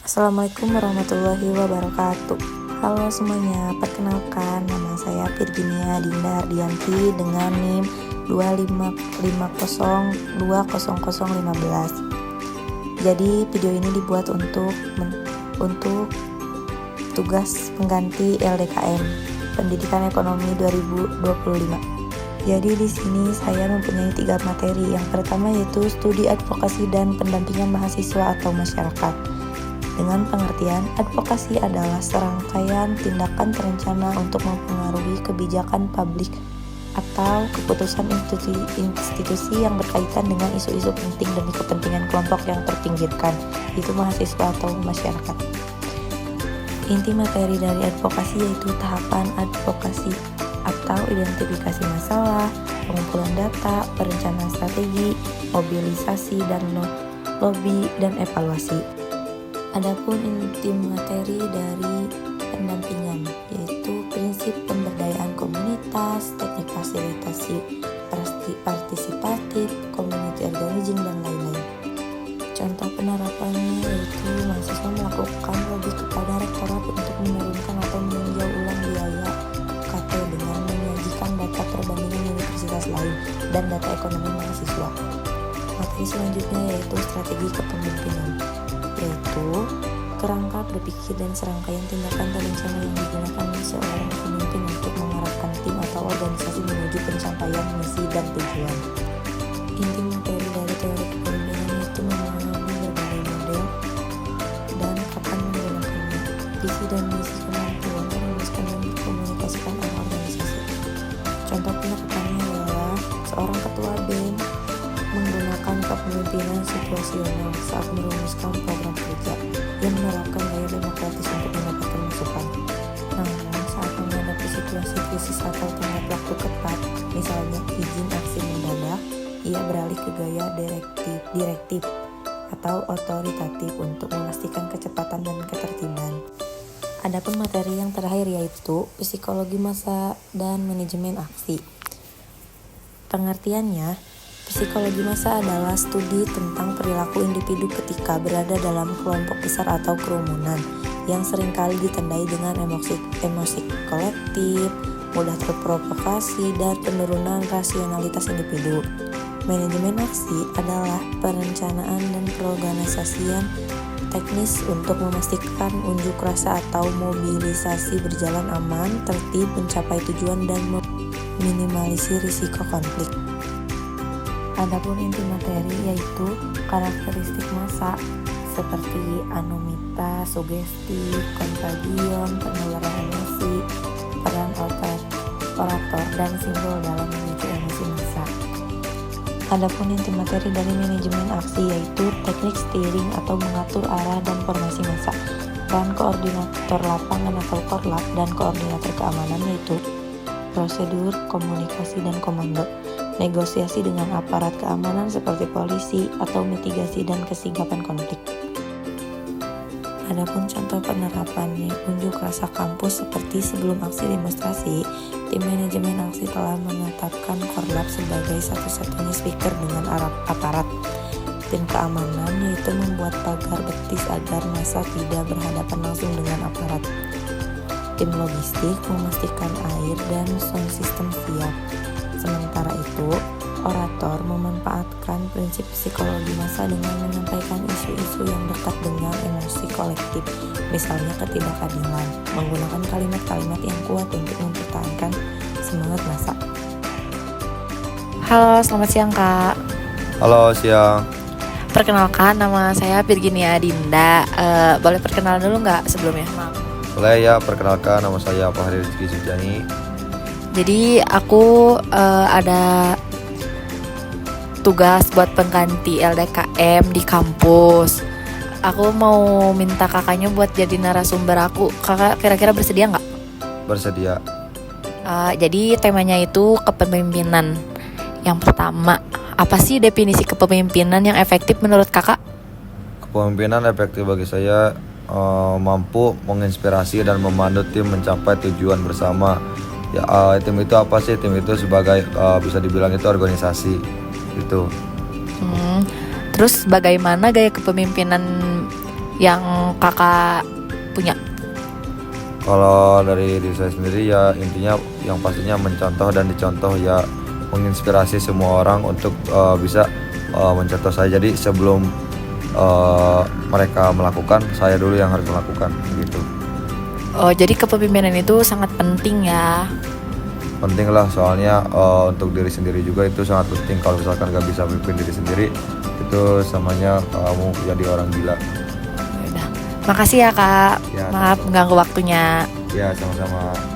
Assalamualaikum warahmatullahi wabarakatuh. Halo semuanya, perkenalkan nama saya Virginia Dinda Ardianti dengan NIM 255020015. Jadi video ini dibuat untuk tugas pengganti LDKM Pendidikan Ekonomi 2025. Jadi di sini saya mempunyai 3 materi. Yang pertama yaitu studi advokasi dan pendampingan mahasiswa atau masyarakat. Dengan pengertian, advokasi adalah serangkaian tindakan terencana untuk mempengaruhi kebijakan publik atau keputusan institusi yang berkaitan dengan isu-isu penting demi kepentingan kelompok yang terpinggirkan, yaitu mahasiswa atau masyarakat. Inti materi dari advokasi yaitu tahapan advokasi atau identifikasi masalah, pengumpulan data, perencanaan strategi, mobilisasi dan lobby dan evaluasi. Adapun inti materi dari pendampingan yaitu prinsip pemberdayaan komunitas, teknik fasilitasi partisipatif, community organizing, dan lain-lain. Contoh penerapannya yaitu mahasiswa melakukan lobby kepada rektorat untuk menurunkan atau meninjau ulang biaya UKT dengan menyajikan data perbandingan universitas lain dan data ekonomi mahasiswa. Materi selanjutnya yaitu strategi kepemimpinan, yaitu kerangka berpikir dan serangkaian tindakan terencana yang digunakan seorang pemimpin untuk mengarahkan tim atau organisasi menuju pencapaian misi dan tujuan. Inti materi dari teori kepemimpinan itu memahami berbagai model dan kapan menggunakannya, visi dan misi, kemampuan merumuskan dan mengkomunikasikan organisasi. Contoh penerapannya adalah seorang ketua BEM menggunakan kepemimpinan situasional saat merumuskan program kerja yang menerapkan gaya demokratis untuk mendapatkan masukan. Namun saat menghadapi situasi krisis atau tenggat waktu ketat, misalnya izin aksi mendadak, ia beralih ke gaya direktif atau otoritatif untuk memastikan kecepatan dan ketertiban. Adapun materi yang terakhir yaitu psikologi massa dan manajemen aksi. Pengertiannya, psikologi massa adalah studi tentang perilaku individu ketika berada dalam kelompok besar atau kerumunan yang seringkali ditandai dengan emosi kolektif, mudah terprovokasi, dan penurunan rasionalitas individu. Manajemen aksi adalah perencanaan dan perorganisasian teknis untuk memastikan unjuk rasa atau mobilisasi berjalan aman, tertib, mencapai tujuan, dan meminimalisir risiko konflik. Adapun inti materi yaitu karakteristik massa seperti anomitas, sugesti, kontagion, penularan emosi, peran orator, dan simbol dalam memicu emosi massa. Adapun inti materi dari manajemen aksi yaitu teknik steering atau mengatur arah dan formasi massa, peran koordinator lapangan atau korlap, dan koordinator keamanan yaitu prosedur, komunikasi, dan komando, negosiasi dengan aparat keamanan seperti polisi, atau mitigasi dan kesigapan konflik. Adapun contoh penerapannya, unjuk rasa kampus seperti sebelum aksi demonstrasi, tim manajemen aksi telah menetapkan korlap sebagai satu-satunya speaker dengan aparat. Tim keamanan yaitu membuat pagar betis agar massa tidak berhadapan langsung dengan aparat. Tim logistik memastikan air dan sound system siap. Sementara itu, orator memanfaatkan prinsip psikologi massa dengan menyampaikan isu-isu yang dekat dengan emosi kolektif, misalnya ketidakadilan, menggunakan kalimat-kalimat yang kuat untuk mempertahankan semangat massa. Halo, selamat siang Kak. Halo, siang. Perkenalkan, nama saya Virginia Dinda. Boleh perkenalan dulu nggak sebelumnya? Maaf. Boleh ya, perkenalkan nama saya Fahri Rizky Subjani. Jadi aku ada tugas buat pengganti LDKM di kampus. Aku mau minta kakaknya buat jadi narasumber aku. Kakak kira-kira bersedia nggak? Bersedia. Jadi temanya itu kepemimpinan. Yang pertama, apa sih definisi kepemimpinan yang efektif menurut kakak? Kepemimpinan efektif bagi saya mampu menginspirasi dan memandu tim mencapai tujuan bersama. Ya, tim itu apa sih? Tim itu sebagai bisa dibilang itu organisasi itu. Terus bagaimana gaya kepemimpinan yang kakak punya? Kalau dari diri saya sendiri ya intinya yang pastinya mencontoh dan dicontoh, ya menginspirasi semua orang untuk bisa mencontoh saya. Jadi sebelum mereka melakukan, saya dulu yang harus melakukan gitu. Oh, jadi kepemimpinan itu sangat penting ya. Penting lah, soalnya untuk diri sendiri juga itu sangat penting. Kalau misalkan gak bisa memimpin diri sendiri, itu samanya kamu jadi orang gila. Yaudah. Makasih ya kak, Ya, maaf mengganggu waktunya. Ya, sama-sama.